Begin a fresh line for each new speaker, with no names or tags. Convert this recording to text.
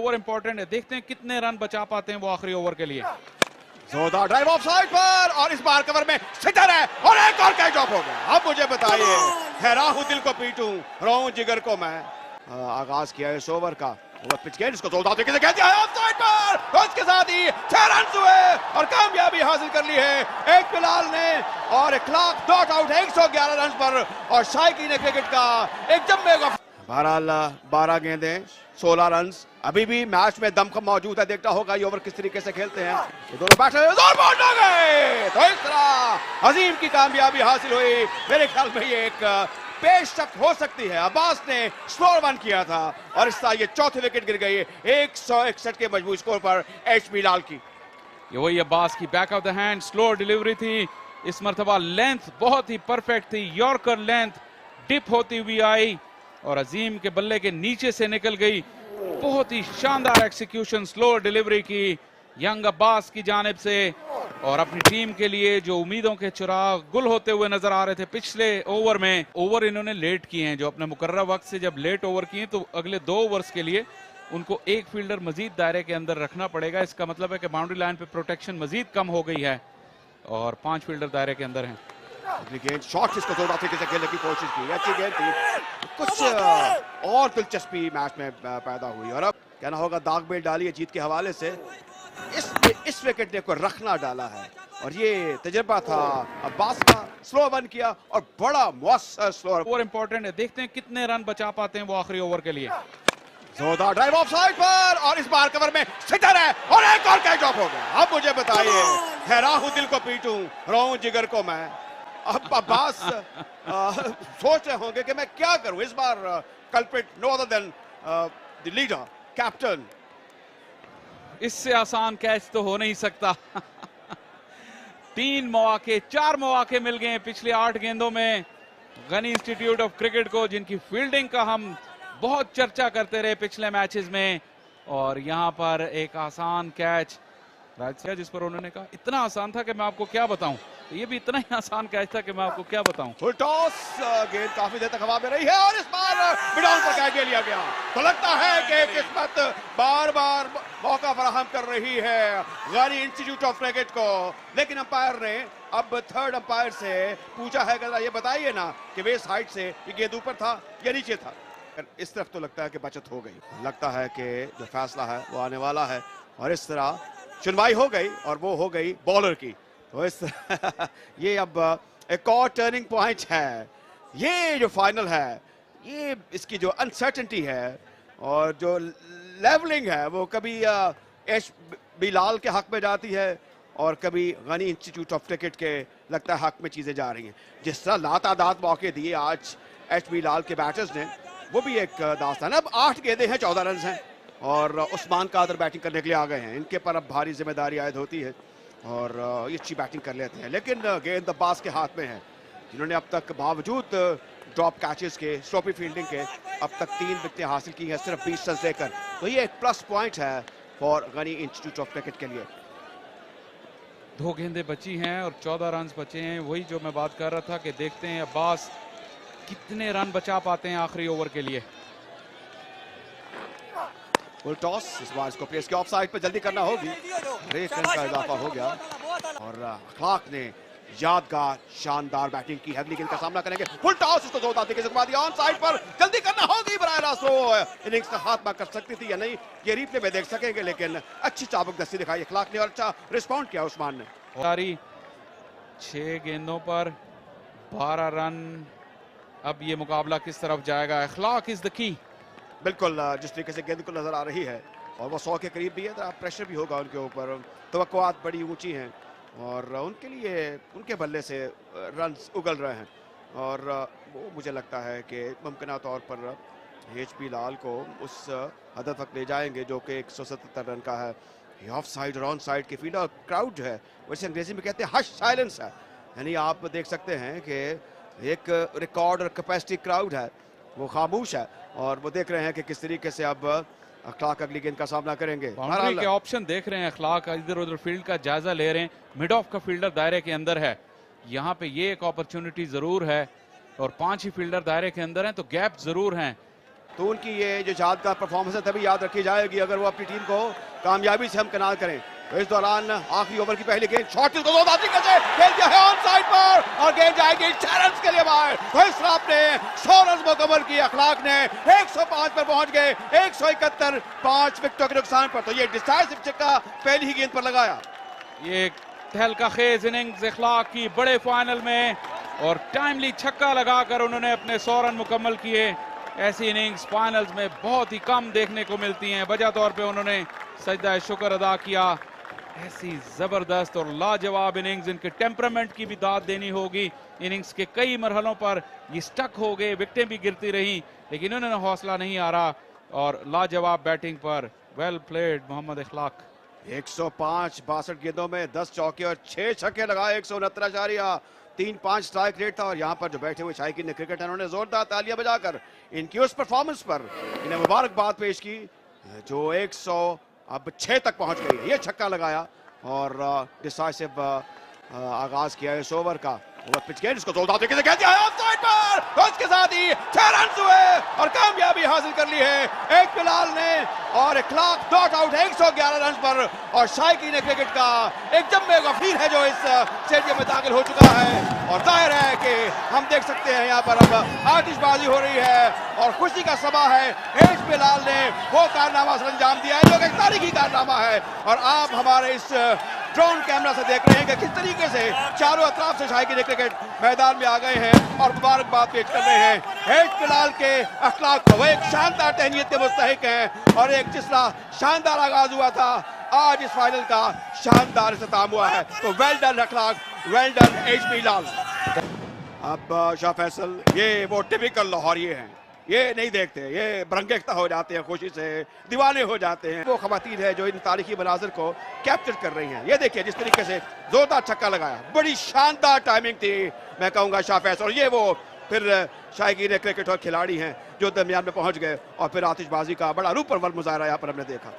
Over important है, देखते हैं कितने रन बचा पाते हैं वो आखिरी ओवर के लिए।
जोरदार ड्राइव ऑफ साइड पर और इस बार कवर में सिटर है और एक और कैच ऑफ हो गया। अब मुझे बताइए, हैरान हूं, दिल को पीटूं, रोऊं जिगर को मैं। आगाज किया इस ओवर का, ओवर पिच गया, इसको जोरदार तरीके से खेल दिया है ऑफ साइड पर और उसके साथ ही 6 रन हुए और कामयाबी हासिल कर ली है एक बिलाल ने और इखलाक नॉट आउट 111 रन पर और शाइकी ने क्रिकेट का एक जम्मे का। बहरहाल 12 गेंदें 16 रन, अभी भी मैच में दमखम मौजूद है। देखना होगा ये ओवर किस तरीके से खेलते हैं ये दोनों बैटर। जोर बॉल हो गए तो इस तरह अजीम की कामयाबी हासिल हुई। मेरे ख्याल में ये एक पेश तक हो सकती है। अब्बास ने स्लोर वन किया था और इस तरह ये चौथी विकेट गिर गई 161 के मजबूत स्कोर पर एच बिलाल की।
ये वही अब्बास की back of the hand slow delivery थी। इस मर्तबा लेंथ बहुत ही परफेक्ट थी, यॉर्कर लेंथ डिप होती हुई आई और अजीम के बल्ले के नीचे से निकल गई। बहुत ही शानदार एक्सिक्यूशन स्लो डिलीवरी की यंग अब्बास की जानिब से और अपनी टीम के लिए जो उम्मीदों के चिराग गुल होते हुए नजर आ रहे थे पिछले ओवर में। ओवर इन्होंने लेट किए हैं, जो अपने मुकर्रर वक्त से जब लेट ओवर किए तो अगले 2 ओवर्स के लिए उनको एक फील्डर मजीद दायरे के अंदर रखना पड़ेगा। इसका मतलब है कि बाउंड्री लाइन पे प्रोटेक्शन मजीद कम हो गई है और 5 फील्डर दायरे के अंदर हैं।
गेंद शॉट इसको जोरदार तरीके से खेलने की कोशिश की, अच्छी गेंद थी, कुछ और दिलचस्पी मैच में पैदा हुई और अब कहना होगा दाग बेल डाली है जीत के हवाले से। इस विकेट ने को रखना डाला है और ये तजुर्बा था अब्बास का। स्लो वन किया और बड़ा मुअस्सर स्लो
ओवर इंपॉर्टेंट है, देखते हैं कितने रन बचा पाते हैं वो आखिरी ओवर के लिए।
जोरदार ड्राइव ऑफ साइड पर और इस बार कवर में सिटर है और एक और कैच ऑफ हो गया। अब मुझे बताइए, हैरान हूं, दिल को पीटूं, रोऊं जिगर को मैं। अब अब्बास सोच रहे होंगे कि मैं क्या करूं इस बार। Culprit no other than the leader captain.
इससे आसान कैच तो हो नहीं सकता। 3 मौके 4 मौके मिल गए पिछले 8 गेंदों में गनी इंस्टीट्यूट ऑफ क्रिकेट को, जिनकी फील्डिंग का हम बहुत चर्चा करते रहे पिछले मैचेस में। और यहां पर एक आसान कैच जिस पर उन्होंने कहा इतना आसान था कि मैं आपको क्या बताऊं। ये भी इतना ही आसान कैच था कि मैं आपको क्या बताऊं।
फुल टॉस, गेंद काफी देर तक हवा में रही है और इस बार मिडॉन पर कैच ले लिया गया। तो लगता है कि किस्मत बार बार मौका फराहम कर रही है गनी इंस्टीट्यूट ऑफ क्रिकेट को। लेकिन अंपायर ने अब थर्ड अंपायर से पूछा है कि ये बताइए ना कि वेस्ट हाइट से ये गेंद ऊपर था या नीचे था। इस तरफ तो लगता है कि बचत हो गई, लगता है कि जो फैसला है वो आने वाला है और इस तरह सुनवाई हो गई और वो हो गई बॉलर की। तो इस ये अब एक और टर्निंग पॉइंट है। ये जो फाइनल है, ये इसकी जो अनसर्टेनिटी है और जो लेवलिंग है वो कभी एच बिलाल के हक में जाती है और कभी गनी इंस्टीट्यूट ऑफ क्रिकेट के लगता है हक में चीजें जा रही हैं। जिस तरह लातादाद मौके दिए आज एच बिलाल के बैटर्स ने, वो भी एक दास्तान। अब 8 गेंदें हैं, 14 रन हैं और उस्मान कादर बैटिंग करने के लिए आ गए हैं। इनके पर अब भारी जिम्मेदारी आयद होती है और ये अच्छी बैटिंग कर लेते हैं। लेकिन गेंद अब्बास के हाथ में है, जिन्होंने अब तक बावजूद ड्रॉप कैचेस के, स्टॉपी फील्डिंग के अब तक 3 विकेटें हासिल की हैं सिर्फ 20 रन देकर। तो ये एक प्लस पॉइंट है for Gani Institute of Cricket के लिए।
2 गेंदें बची हैं और 14 रन बचे हैं। वही जो मैं बात कर रहा था कि देखते हैं अब्बास कितने रन बचा पाते हैं आखिरी ओवर के लिए।
फुल टॉस, इस बार इसको प्लेस के ऑफ साइड पर जल्दी करना होगी। रेस रन का इजाफा हो गया और अखलाक ने यादगार शानदार बैटिंग की है। लेकिन का सामना करेंगे। फुल टॉस, इसको जोरदार तरीके से घुमा दिया ऑन साइड पर, जल्दी करना होगी। बराह रास्त इनिंग्स का खात्मा कर सकती थी या नहीं ये रिप्ले में देख सकेंगे, लेकिन अच्छी चाबुकदस्ती दिखाई अखलाक ने और अच्छा रिस्पॉन्ड किया उस्मान ने।
6 गेंदों पर 12 रन। अब ये मुकाबला किस तरफ जाएगा? अखलाक इज द की।
बिल्कुल, जिस तरीके से गेंद को नजर आ रही है और वो 100 के करीब भी है तो प्रेशर भी होगा उनके ऊपर। तवक्कुआत बड़ी ऊंची हैं और उनके लिए उनके बल्ले से रन उगल रहे हैं और वो मुझे लगता है कि मुमकिन तौर पर एच बिलाल को उस हद तक ले जाएंगे जो कि 177 रन का है। ये ऑफ साइड और ऑन साइड की फील्ड और क्राउड है, वैसे अंग्रेजी में कहते हैं हश साइलेंस है, यानी आप देख सकते हैं कि एक रिकॉर्ड और कैपेसिटी क्राउड है, वो खामोश है और वो देख रहे हैं कि किस तरीके से अब अखलाक अगली गेंद का सामना करेंगे।
बाउंड्री के ऑप्शन देख रहे हैं अखलाक, इधर उधर फील्ड का जायजा ले रहे हैं। मिड ऑफ का फील्डर दायरे के अंदर है, यहाँ पे ये एक अपॉर्चुनिटी जरूर है और 5 ही फील्डर दायरे के अंदर हैं तो गैप जरूर हैं।
तो उनकी ये जो यादगार परफॉर्मेंस है तभी याद रखी जाएगी अगर वो अपनी टीम को कामयाबी से हमकिनार करें। तो इस दौरान आखिरी ओवर की पहली गेंद शॉट को जोरदार तरीके से खेल दिया है ऑन साइड पर और गेंद जाएगी 6 रन के लिए बाहर। तो इस रात ने 100 रन मुकम्मल किए। अखलाक ने 105 पर पहुंच गए, 171 5 विकेटों के नुकसान पर। तो ये डिसाइसिव छक्का पहली ही गेंद पर लगाया।
ये तहलका खेज इनिंग्स इखलाक की बड़े फाइनल में और टाइमली छक्का लगाकर उन्होंने अपने 100 रन मुकम्मल किए। ऐसी इनिंग्स फाइनल्स में बहुत ही कम देखने को मिलती हैं। वजह तौर पे उन्होंने सजदा शुक्र अदा किया। ऐसी जबरदस्त और लाजवाब इनिंग्स, इनके टेम्परामेंट की भी दाद देनी होगी। इनिंग्स के कई मरहलों पर ये स्टक हो गए, विकेटें भी गिरती रही, लेकिन उन्होंने हौसला नहीं हारा और लाजवाब बैटिंग पर वेल प्लेड मोहम्मद इखलाक।
105 62 गेंदों में 10 चौके और 6 छक्के लगाए। 169.3 स्ट्राइक रेट था। और यहाँ पर जो बैठे हुए शायकीन ने क्रिकेट उन्होंने जोरदार तालियां बजाकर इनकी उस परफॉर्मेंस पर इन्हें मुबारकबाद पेश की जो 106 तक पहुंच गई है। ये छक्का लगाया और डिसाइसिव आगाज किया इस ओवर का। ओवर पिच गेंद इसको जोरदार तरीके से खेल दिया है ऑफ साइड पर। उसके साथ ही 6 रन हुए और कामयाबी हासिल कर ली है एक बिलाल ने और इखलाक नॉट आउट है 111 रन पर। और शायकीन क्रिकेट का एक जम्मे गफीर है जो इस स्टेडियम में दाखिल हो चुका है। और जाहिर है कि हम देख सकते हैं यहाँ पर अब आतिशबाजी हो रही है और खुशी का सभा है। एच बिलाल ने वो कारनामा से अंजाम दिया है जो एक तारीखी कारनामा है। और आप हमारे इस ड्रोन कैमरा से देख रहे हैं कि किस तरीके से चारों अतराफ से शायकीन क्रिकेट मैदान में आ गए हैं और मुबारकबाद पेश कर रहे हैं एच बिलाल के अखलाक को। वो एक शानदार तहनीत के मुस्तहिक हैं और एक जिस तरह शानदार आगाज हुआ था आज इस फाइनल का शानदार इख्तिताम हुआ है। तो वेल डन अखलाक, वेल डन एच बिलाल। अब शाह फैसल ये वो टिपिकल लाहौरी हैं, ये नहीं देखते, ये बरंगेख्ता हो जाते हैं, खुशी से दीवाने हो जाते हैं। वो खवातीन है जो इन तारीखी मनाजिर को कैप्चर कर रही हैं। ये देखिए जिस तरीके से जोरदार छक्का लगाया, बड़ी शानदार टाइमिंग थी मैं कहूँगा शाह फैसल। और ये वो फिर शायकीन क्रिकेट और खिलाड़ी हैं जो दरमियान में पहुंच गए और फिर आतिशबाजी का बड़ा रूप परवर मुजाहरा यहाँ पर हमने देखा।